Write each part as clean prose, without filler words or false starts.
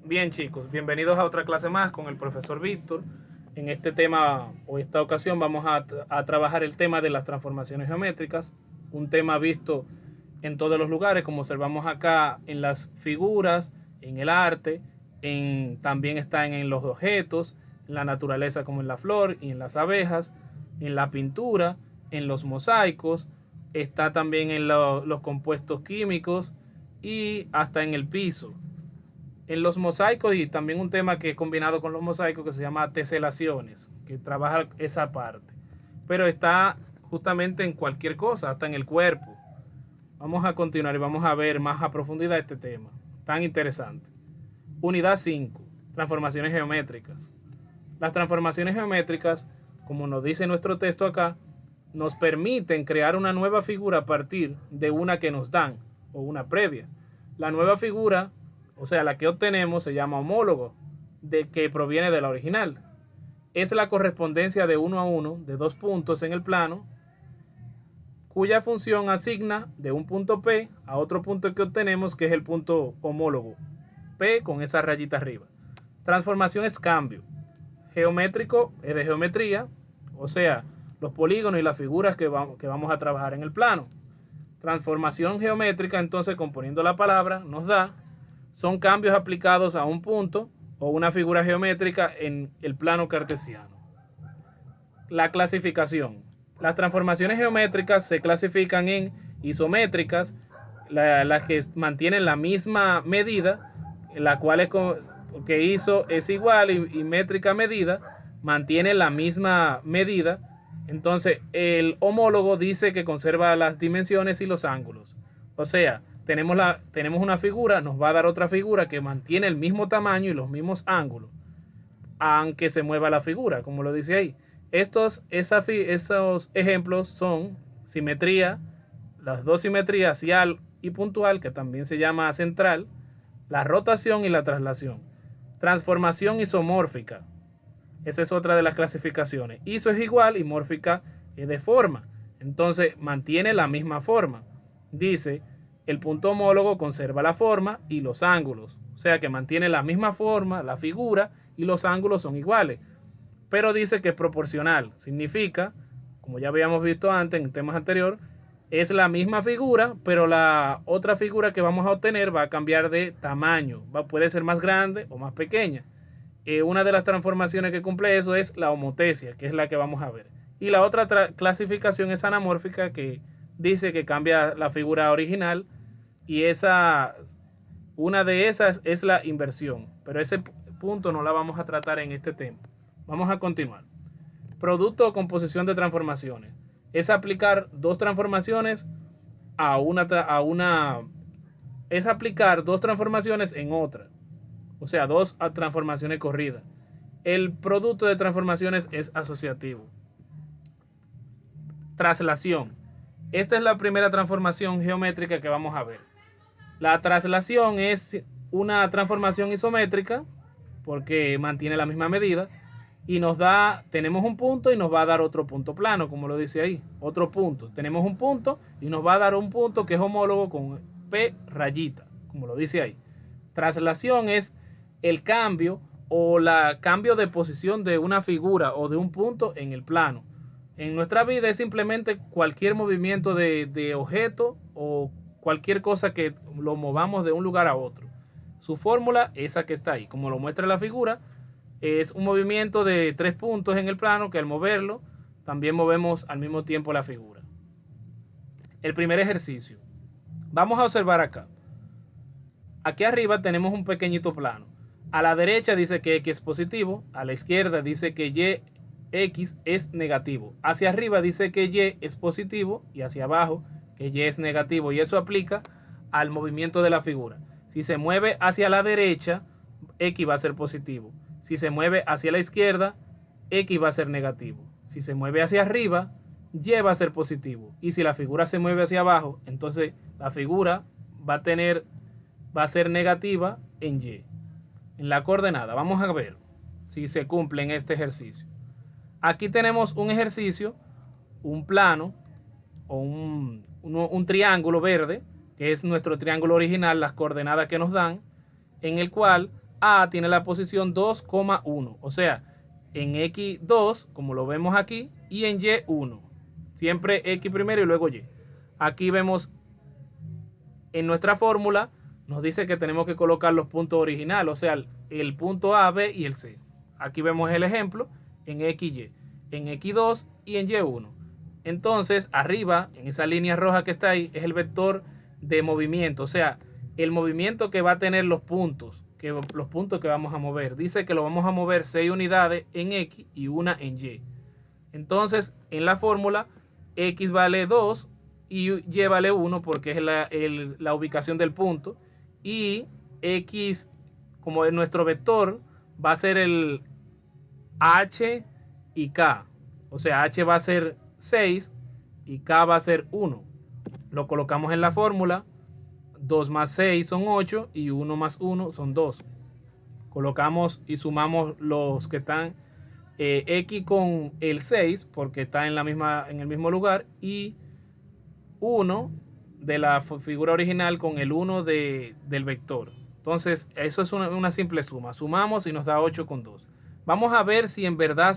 Bien, chicos, bienvenidos a otra clase más con el profesor Víctor. En este tema o esta ocasión vamos a trabajar el tema de las transformaciones geométricas, un tema visto en todos los lugares, como observamos acá en las figuras, en el arte, también está en los objetos, en la naturaleza como en la flor y en las abejas, en la pintura, en los mosaicos, está también en los compuestos químicos y hasta en el piso. En los mosaicos, y también un tema que es combinado con los mosaicos que se llama teselaciones, que trabaja esa parte. Pero está justamente en cualquier cosa, hasta en el cuerpo. Vamos a continuar y vamos a ver más a profundidad este tema, tan interesante. Unidad 5, transformaciones geométricas. Las transformaciones geométricas, como nos dice nuestro texto acá, nos permiten crear una nueva figura a partir de una que nos dan o una previa. La nueva figura, o sea, la que obtenemos, se llama homólogo, de que proviene de la original. Es la correspondencia de uno a uno de dos puntos en el plano, cuya función asigna de un punto P a otro punto que obtenemos, que es el punto homólogo, P con esa rayita arriba. Transformación es cambio. Geométrico es de geometría, o sea, los polígonos y las figuras que vamos a trabajar en el plano. Transformación geométrica, entonces, componiendo la palabra, nos da, son cambios aplicados a un punto o una figura geométrica en el plano cartesiano. La clasificación. Las transformaciones geométricas se clasifican en isométricas, las que mantienen la misma medida, la cual es que iso es igual y métrica medida, mantiene la misma medida. Entonces el homólogo dice que conserva las dimensiones y los ángulos. O sea, tenemos una figura, nos va a dar otra figura que mantiene el mismo tamaño y los mismos ángulos, aunque se mueva la figura, como lo dice ahí. Esos ejemplos son simetría, las dos simetrías, axial y puntual, que también se llama central, la rotación y la traslación. Transformación isomórfica. Esa es otra de las clasificaciones. Iso es igual y mórfica es de forma. Entonces mantiene la misma forma. Dice, el punto homólogo conserva la forma y los ángulos. O sea que mantiene la misma forma, la figura, y los ángulos son iguales. Pero dice que es proporcional. Significa, como ya habíamos visto antes en temas anteriores, es la misma figura, pero la otra figura que vamos a obtener va a cambiar de tamaño. Puede ser más grande o más pequeña. Una de las transformaciones que cumple eso es la homotesia, que es la que vamos a ver. Y la otra clasificación es anamórfica, que dice que cambia la figura original, y una de esas es la inversión. Pero ese punto no la vamos a tratar en este tema. Vamos a continuar. Producto o composición de transformaciones. Es aplicar dos transformaciones es aplicar dos transformaciones en otra. O sea, dos transformaciones corridas. El producto de transformaciones es asociativo. Traslación. Esta es la primera transformación geométrica que vamos a ver. La traslación es una transformación isométrica porque mantiene la misma medida y tenemos un punto y nos va a dar otro punto plano, como lo dice ahí, otro punto. Tenemos un punto y nos va a dar un punto que es homólogo con P rayita, como lo dice ahí. Traslación es el cambio o la cambio de posición de una figura o de un punto en el plano. En nuestra vida es simplemente cualquier movimiento de objeto o cualquier cosa que lo movamos de un lugar a otro. Su fórmula es esa que está ahí, como lo muestra la figura. Es un movimiento de 3 puntos en el plano que al moverlo también movemos al mismo tiempo la figura. El primer ejercicio. Vamos a observar acá. Aquí arriba tenemos un pequeñito plano. A la derecha dice que X es positivo, a la izquierda dice que X es negativo. Hacia arriba dice que Y es positivo y hacia abajo que Y es negativo. Y eso aplica al movimiento de la figura. Si se mueve hacia la derecha, X va a ser positivo. Si se mueve hacia la izquierda, X va a ser negativo. Si se mueve hacia arriba, Y va a ser positivo. Y si la figura se mueve hacia abajo, entonces la figura va a ser negativa en Y. En la coordenada, vamos a ver si se cumple en este ejercicio. Aquí tenemos un ejercicio, un plano o un triángulo verde, que es nuestro triángulo original, las coordenadas que nos dan, en el cual A tiene la posición 2,1. O sea, en X2, como lo vemos aquí, y en Y1. Siempre X primero y luego Y. Aquí vemos en nuestra fórmula, nos dice que tenemos que colocar los puntos originales, o sea, el punto A, B y el C. Aquí vemos el ejemplo en XY, en X2 y en Y1. Entonces, arriba, en esa línea roja que está ahí, es el vector de movimiento, o sea, el movimiento que va a tener los puntos que vamos a mover. Dice que lo vamos a mover 6 unidades en X y una en Y. Entonces, en la fórmula, X vale 2 y Y vale 1 porque es la ubicación del punto. Y X, como es nuestro vector, va a ser el H y K. O sea, H va a ser 6 y K va a ser 1. Lo colocamos en la fórmula. 2 más 6 son 8 y 1 más 1 son 2. Colocamos y sumamos los que están X con el 6 porque está en el mismo lugar, y 1 de la figura original con el 1 del vector. Entonces eso es una simple suma. Sumamos y nos da 8 con 2. Vamos a ver si en verdad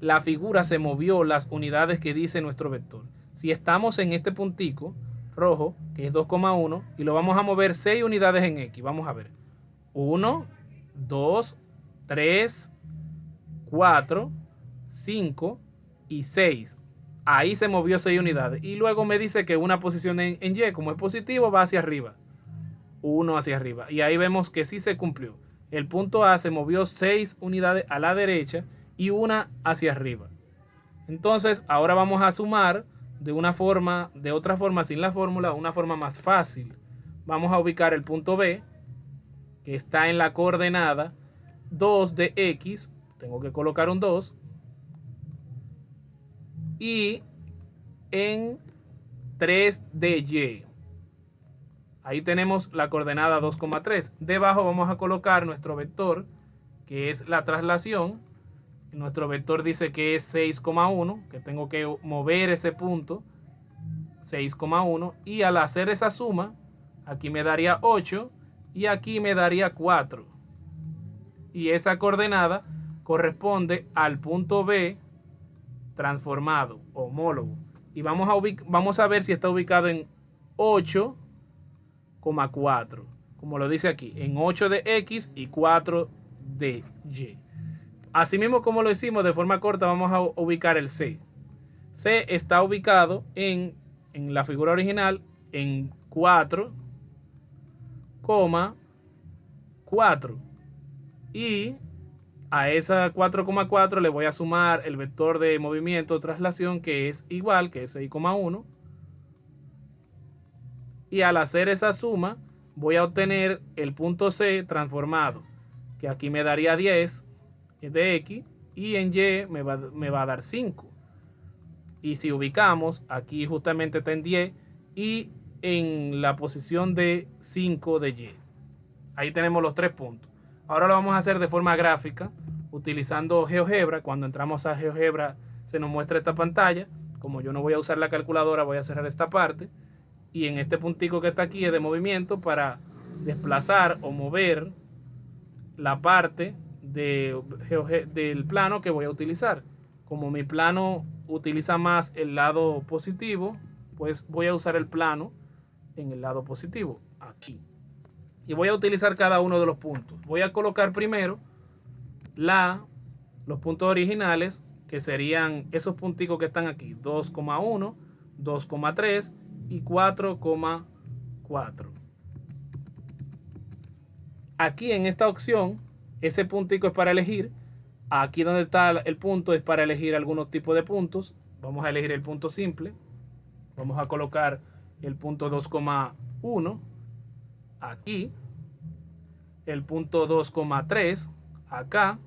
la figura se movió las unidades que dice nuestro vector. Si estamos en este puntico rojo, que es 2,1, y lo vamos a mover 6 unidades en X. Vamos a ver. 1, 2, 3, 4, 5 y 6. Ahí se movió 6 unidades. Y luego me dice que una posición en Y, como es positivo, va hacia arriba. 1 hacia arriba. Y ahí vemos que sí se cumplió. El punto A se movió 6 unidades a la derecha y una hacia arriba. Entonces, ahora vamos a sumar de otra forma sin la fórmula, una forma más fácil. Vamos a ubicar el punto B, que está en la coordenada 2 de X. Tengo que colocar un 2. Y en 3 de Y. Ahí tenemos la coordenada 2,3. Debajo vamos a colocar nuestro vector, que es la traslación. Nuestro vector dice que es 6,1, que tengo que mover ese punto 6,1, y al hacer esa suma, aquí me daría 8 y aquí me daría 4. Y esa coordenada corresponde al punto B transformado, homólogo. Y vamos a ver si está ubicado en 8,4, como lo dice aquí, en 8 de X y 4 de Y. Así mismo como lo hicimos de forma corta, vamos a ubicar el C. C está ubicado en la figura original en 4,4. Y a esa 4,4 le voy a sumar el vector de movimiento o traslación, que es igual, que es 6,1. Y al hacer esa suma, voy a obtener el punto C transformado, que aquí me daría 10 de X y en Y me va a dar 5. Y si ubicamos, aquí justamente está en 10 y en la posición de 5 de Y. Ahí tenemos los 3 puntos. Ahora lo vamos a hacer de forma gráfica, utilizando GeoGebra. Cuando entramos a GeoGebra se nos muestra esta pantalla. Como yo no voy a usar la calculadora, voy a cerrar esta parte. Y en este puntico que está aquí es de movimiento para desplazar o mover la parte del plano que voy a utilizar. Como mi plano utiliza más el lado positivo, pues voy a usar el plano en el lado positivo, aquí. Y voy a utilizar cada uno de los puntos. Voy a colocar primero los puntos originales, que serían esos punticos que están aquí, 2,1, 2,3 y 4,4. Aquí en esta opción, ese puntico es para elegir. Aquí donde está el punto es para elegir algunos tipos de puntos. Vamos a elegir el punto simple. Vamos a colocar el punto 2,1 aquí. El punto 2,3 acá.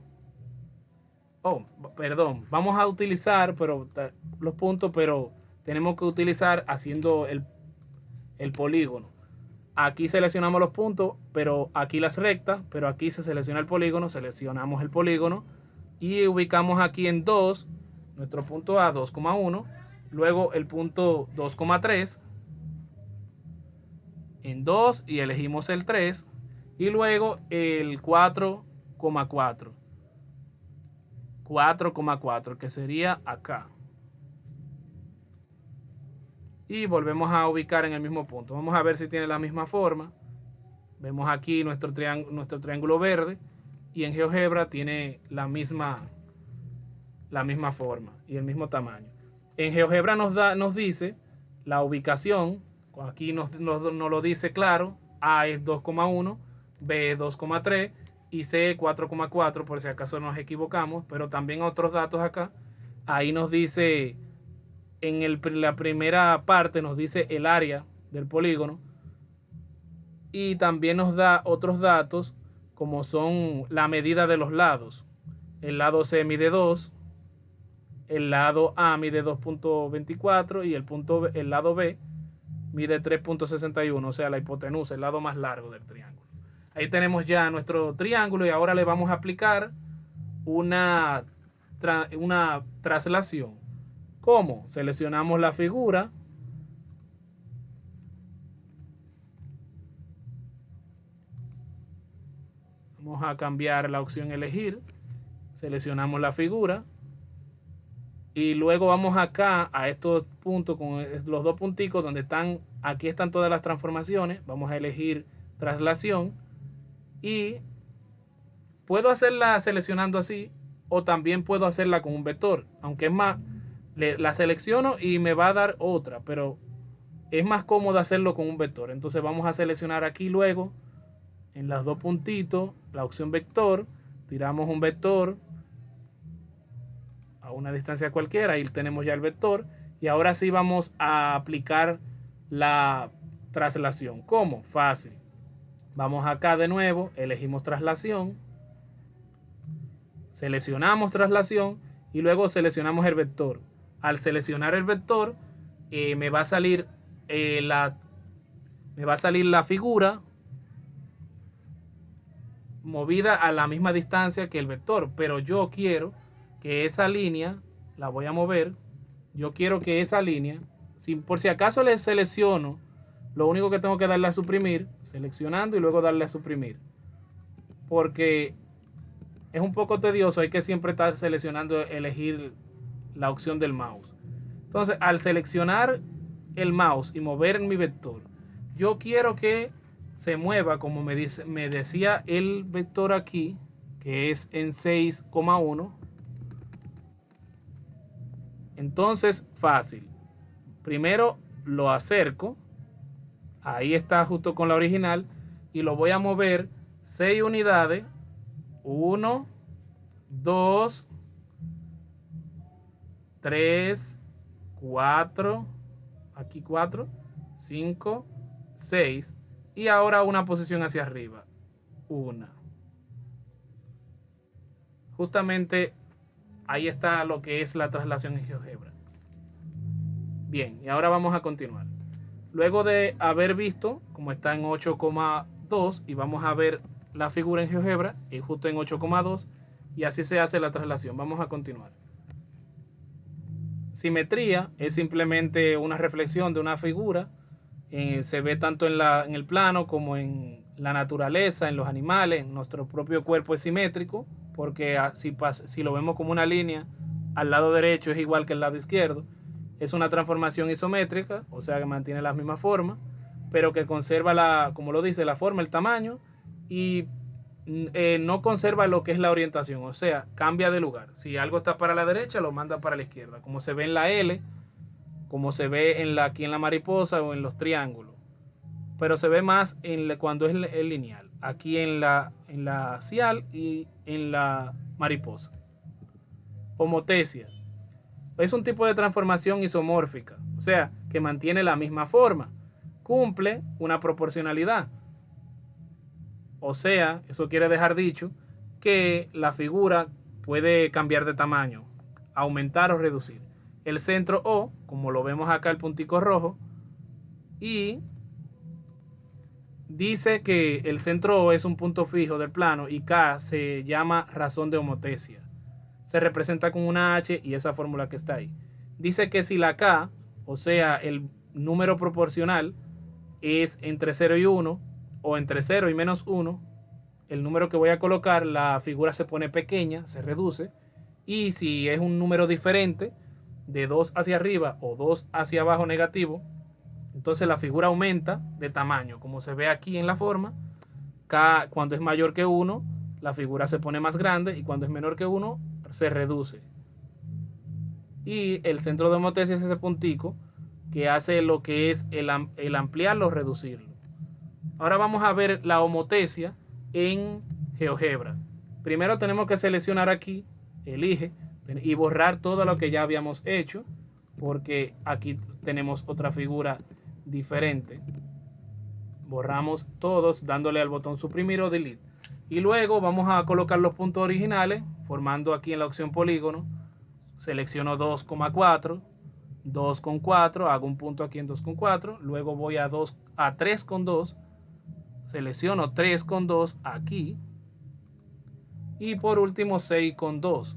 Oh, perdón. Vamos a utilizar los puntos, pero tenemos que utilizar haciendo el polígono. Aquí seleccionamos los puntos, pero aquí las rectas, pero aquí se selecciona el polígono, seleccionamos el polígono y ubicamos aquí en 2, nuestro punto A, 2,1, luego el punto 2,3, en 2 y elegimos el 3, Y luego el 4,4. 4,4, que sería acá. Y volvemos a ubicar en el mismo punto. Vamos a ver si tiene la misma forma. Vemos aquí nuestro triángulo verde. Y en GeoGebra tiene la misma forma y el mismo tamaño. En GeoGebra nos dice la ubicación. Aquí nos lo dice claro. A es 2,1, B es 2,3 y C 4,4, por si acaso nos equivocamos. Pero también otros datos acá. Ahí nos dice, la primera parte nos dice el área del polígono. Y también nos da otros datos como son la medida de los lados. El lado C mide 2, el lado A mide 2,24 y el lado B mide 3,61, o sea, la hipotenusa, el lado más largo del triángulo. Ahí tenemos ya nuestro triángulo y ahora le vamos a aplicar una traslación. ¿Cómo? Seleccionamos la figura. Vamos a cambiar la opción elegir. Seleccionamos la figura. Y luego vamos acá a estos puntos con los dos punticos donde están, aquí están todas las transformaciones. Vamos a elegir traslación. Y puedo hacerla seleccionando así o también puedo hacerla con un vector. Aunque es más, la selecciono y me va a dar otra, pero es más cómodo hacerlo con un vector. Entonces vamos a seleccionar aquí luego en los dos puntitos la opción vector, tiramos un vector a una distancia cualquiera, ahí tenemos ya el vector y ahora sí vamos a aplicar la traslación. ¿Cómo? Fácil. Vamos acá de nuevo, elegimos traslación, seleccionamos traslación y luego seleccionamos el vector. Al seleccionar el vector me va a salir la figura movida a la misma distancia que el vector, pero yo quiero que esa línea la voy a mover. Yo quiero que esa línea, por si acaso le selecciono, lo único que tengo que darle a suprimir, seleccionando y luego darle a suprimir, porque es un poco tedioso, hay que siempre estar seleccionando, elegir la opción del mouse. Entonces, al seleccionar el mouse y mover mi vector, yo quiero que se mueva como me decía el vector aquí, que es en 6,1. Entonces, fácil. Primero lo acerco. Ahí está justo con la original. Y lo voy a mover 6 unidades. 1, 2, 3, 4. Aquí 4, 5, 6. Y ahora una posición hacia arriba. 1. Justamente ahí está lo que es la traslación en GeoGebra. Bien, y ahora vamos a continuar. Luego de haber visto como está en 8,2 y vamos a ver la figura en GeoGebra y justo en 8,2 y así se hace la traslación. Vamos a continuar. Simetría es simplemente una reflexión de una figura. Se ve tanto en el plano como en la naturaleza, en los animales. Nuestro propio cuerpo es simétrico porque si lo vemos como una línea, al lado derecho es igual que el lado izquierdo. Es una transformación isométrica, o sea que mantiene la misma forma, pero que conserva, como lo dice, la forma, el tamaño y no conserva lo que es la orientación, o sea, cambia de lugar. Si algo está para la derecha, lo manda para la izquierda, como se ve en la L, como se ve aquí en la mariposa o en los triángulos, pero se ve más cuando es el lineal, aquí en la axial y en la mariposa. Homotesia es un tipo de transformación isomórfica, o sea, que mantiene la misma forma, cumple una proporcionalidad, o sea, eso quiere dejar dicho que la figura puede cambiar de tamaño, aumentar o reducir. El centro O, como lo vemos acá el puntico rojo, y dice que el centro O es un punto fijo del plano y K se llama razón de homotesia. Se representa con una H y esa fórmula que está ahí. Dice que si la K, o sea, el número proporcional, es entre 0 y 1, o entre 0 y menos 1, el número que voy a colocar, la figura se pone pequeña, se reduce. Y si es un número diferente, de 2 hacia arriba o 2 hacia abajo negativo, entonces la figura aumenta de tamaño, como se ve aquí en la forma. Cuando es mayor que 1, la figura se pone más grande, y cuando es menor que 1, se reduce. Y el centro de homotesia es ese puntico que hace lo que es el ampliarlo o reducirlo. Ahora vamos a ver la homotesia en GeoGebra. Primero tenemos que seleccionar aquí, elige, y borrar todo lo que ya habíamos hecho, porque aquí tenemos otra figura diferente. Borramos todos dándole al botón suprimir o delete. Y luego vamos a colocar los puntos originales, formando aquí en la opción polígono. Selecciono 2,4, 2,4, hago un punto aquí en 2,4, luego voy a 3,2, selecciono 3,2 aquí, y por último 6,2.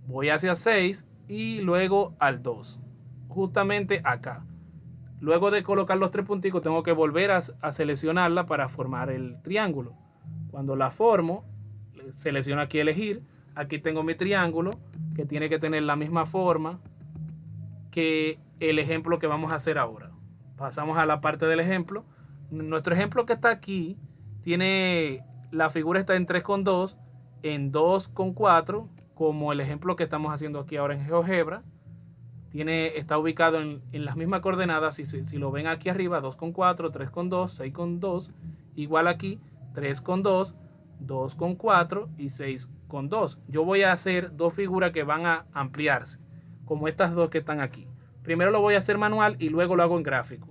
Voy hacia 6 y luego al 2, justamente acá. Luego de colocar los tres punticos, tengo que volver a seleccionarla para formar el triángulo. Cuando la formo, selecciono aquí elegir. Aquí tengo mi triángulo, que tiene que tener la misma forma que el ejemplo que vamos a hacer ahora. Pasamos a la parte del ejemplo. Nuestro ejemplo que está aquí, la figura está en 3,2, en 2,4, como el ejemplo que estamos haciendo aquí ahora en GeoGebra. Está ubicado en las mismas coordenadas. Si lo ven aquí arriba, 2,4, 3,2, 6,2, igual aquí 3,2, 2,4 y 6,2. Yo voy a hacer dos figuras que van a ampliarse, como estas dos que están aquí. Primero lo voy a hacer manual y luego lo hago en gráfico.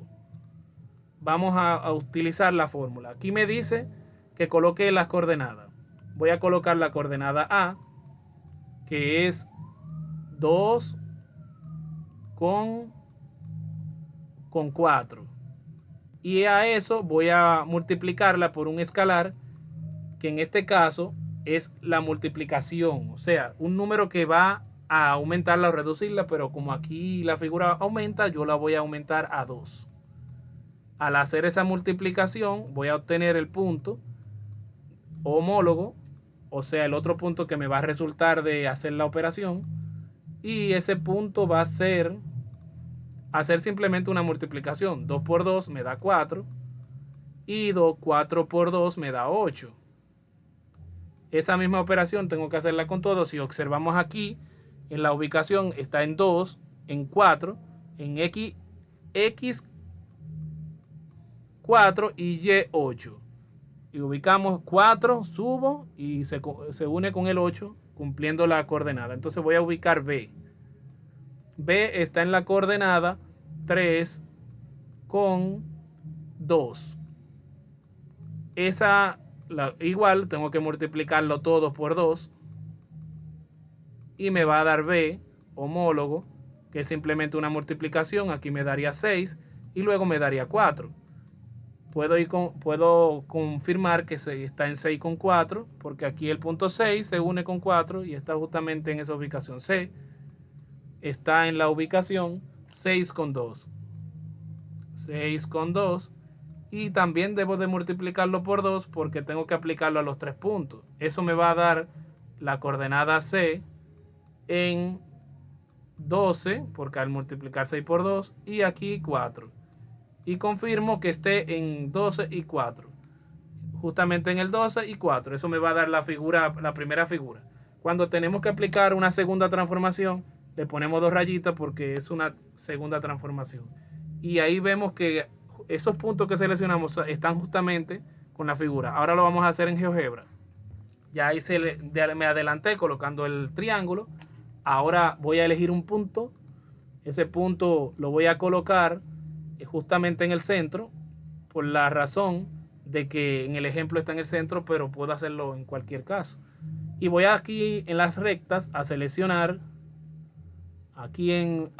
Vamos a utilizar la fórmula. Aquí me dice que coloque las coordenadas. Voy a colocar la coordenada A, que es 2 con 4. Y a eso voy a multiplicarla por un escalar, que en este caso es la multiplicación, o sea, un número que va a aumentarla o reducirla, pero como aquí la figura aumenta, yo la voy a aumentar a 2. Al hacer esa multiplicación voy a obtener el punto homólogo, o sea, el otro punto que me va a resultar de hacer la operación, y ese punto va a ser hacer simplemente una multiplicación. 2 por 2 me da 4 y 4 por 2 me da 8. Esa misma operación tengo que hacerla con todo. Si observamos aquí, en la ubicación está en 2, en 4, en X 4 y Y 8. Y ubicamos 4, subo y se une con el 8, cumpliendo la coordenada. Entonces voy a ubicar B. B está en la coordenada 3,2. Igual tengo que multiplicarlo todo por 2 y me va a dar B homólogo, que es simplemente una multiplicación. Aquí me daría 6 y luego me daría 4. Puedo confirmar que está en 6,4, porque aquí el punto 6 se une con 4 y está justamente en esa ubicación. C está en la ubicación 6,2. 6,2. Y también debo de multiplicarlo por 2 porque tengo que aplicarlo a los tres puntos. Eso me va a dar la coordenada C en 12, porque al multiplicar 6 por 2, y aquí 4. Y confirmo que esté en 12 y 4. Justamente en el 12 y 4. Eso me va a dar la primera figura. Cuando tenemos que aplicar una segunda transformación, le ponemos dos rayitas porque es una segunda transformación. Y ahí vemos que esos puntos que seleccionamos están justamente con la figura. Ahora lo vamos a hacer en GeoGebra. Ya ahí me adelanté colocando el triángulo. Ahora voy a elegir un punto. Ese punto lo voy a colocar justamente en el centro, por la razón de que en el ejemplo está en el centro, pero puedo hacerlo en cualquier caso. Y voy aquí en las rectas a seleccionar aquí en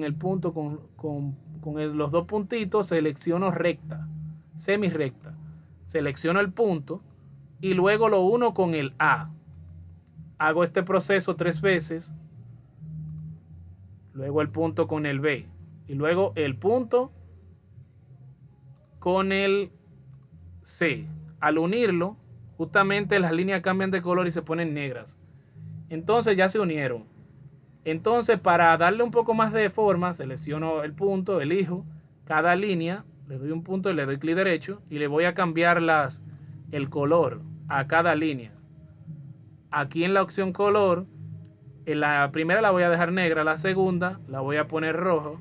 el punto con los dos puntitos, selecciono recta, semirrecta, selecciono el punto y luego lo uno con el A. Hago este proceso 3 veces, luego el punto con el B y luego el punto con el C. Al unirlo justamente las líneas cambian de color y se ponen negras. Entonces ya se unieron. Entonces, para darle un poco más de forma, selecciono el punto, elijo cada línea, le doy un punto y le doy clic derecho y le voy a cambiar el color a cada línea. Aquí en la opción color, en la primera la voy a dejar negra, la segunda la voy a poner rojo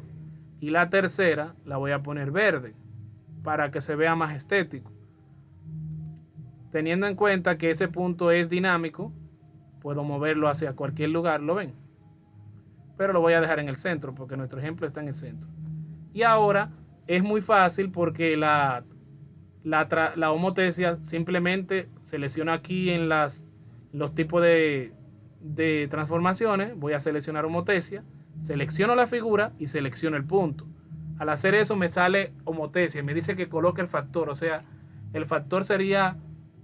y la tercera la voy a poner verde para que se vea más estético. Teniendo en cuenta que ese punto es dinámico, puedo moverlo hacia cualquier lugar, ¿lo ven? Pero lo voy a dejar en el centro porque nuestro ejemplo está en el centro. Y ahora es muy fácil porque la homotesia simplemente selecciono aquí en los tipos de transformaciones, voy a seleccionar homotesia, selecciono la figura y selecciono el punto. Al hacer eso me sale homotesia, me dice que coloque el factor, o sea, el factor sería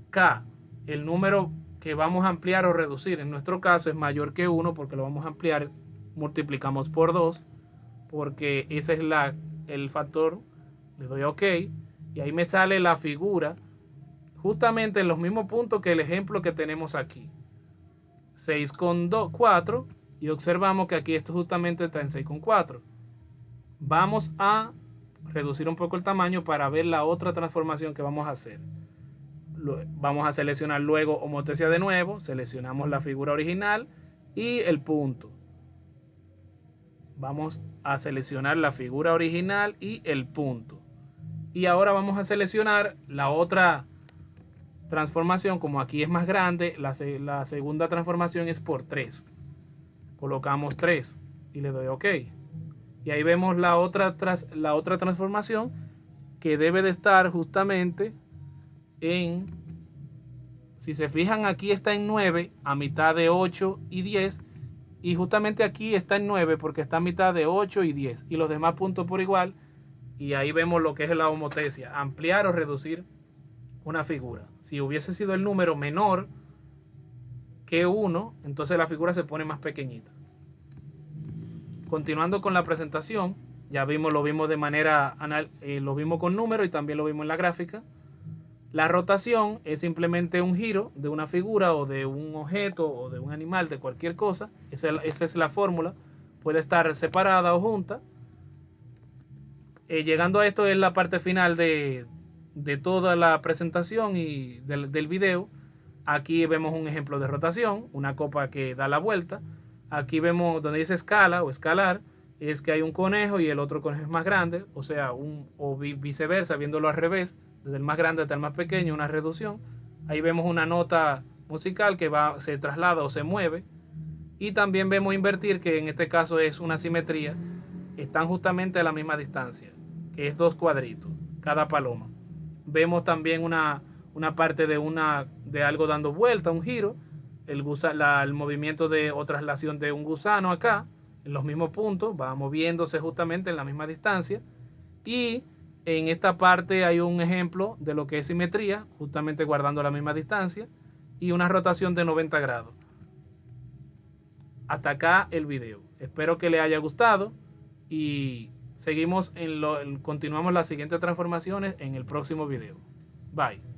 K, el número que vamos a ampliar o reducir. En nuestro caso es mayor que 1 porque lo vamos a ampliar, multiplicamos por 2 porque ese es el factor, le doy a OK y ahí me sale la figura justamente en los mismos puntos que el ejemplo que tenemos aquí. 6,4 y observamos que aquí esto justamente está en 6,4. Vamos a reducir un poco el tamaño para ver la otra transformación que vamos a hacer. Vamos a seleccionar luego homotesia de nuevo, seleccionamos la figura original y el punto. Vamos a seleccionar la figura original y el punto. Y ahora vamos a seleccionar la otra transformación. Como aquí es más grande, la segunda transformación es por 3. Colocamos 3 y le doy OK. Y ahí vemos la otra transformación que debe de estar justamente en, si se fijan aquí está en 9 a mitad de 8 y 10 y justamente aquí está en 9 porque está a mitad de 8 y 10 y los demás puntos por igual. Y ahí vemos lo que es la homotesia, ampliar o reducir una figura. Si hubiese sido el número menor que 1, entonces la figura se pone más pequeñita. Continuando con la presentación, ya lo vimos de manera, lo vimos con número y también lo vimos en la gráfica. La rotación es simplemente un giro de una figura o de un objeto o de un animal, de cualquier cosa. Esa es la fórmula. Puede estar separada o junta. Llegando a esto es la parte final de toda la presentación y del video. Aquí vemos un ejemplo de rotación, una copa que da la vuelta. Aquí vemos donde dice escala o escalar, es que hay un conejo y el otro conejo es más grande, o sea, o viceversa, viéndolo al revés, desde el más grande hasta el más pequeño, una reducción. Ahí vemos una nota musical que se traslada o se mueve. Y también vemos invertir, que en este caso es una simetría. Están justamente a la misma distancia, que es 2 cuadritos, cada paloma. Vemos también una parte de algo dando vuelta, un giro. El movimiento o traslación de un gusano acá, en los mismos puntos, va moviéndose justamente en la misma distancia. Y en esta parte hay un ejemplo de lo que es simetría, justamente guardando la misma distancia, y una rotación de 90 grados. Hasta acá el video. Espero que les haya gustado y continuamos las siguientes transformaciones en el próximo video. Bye.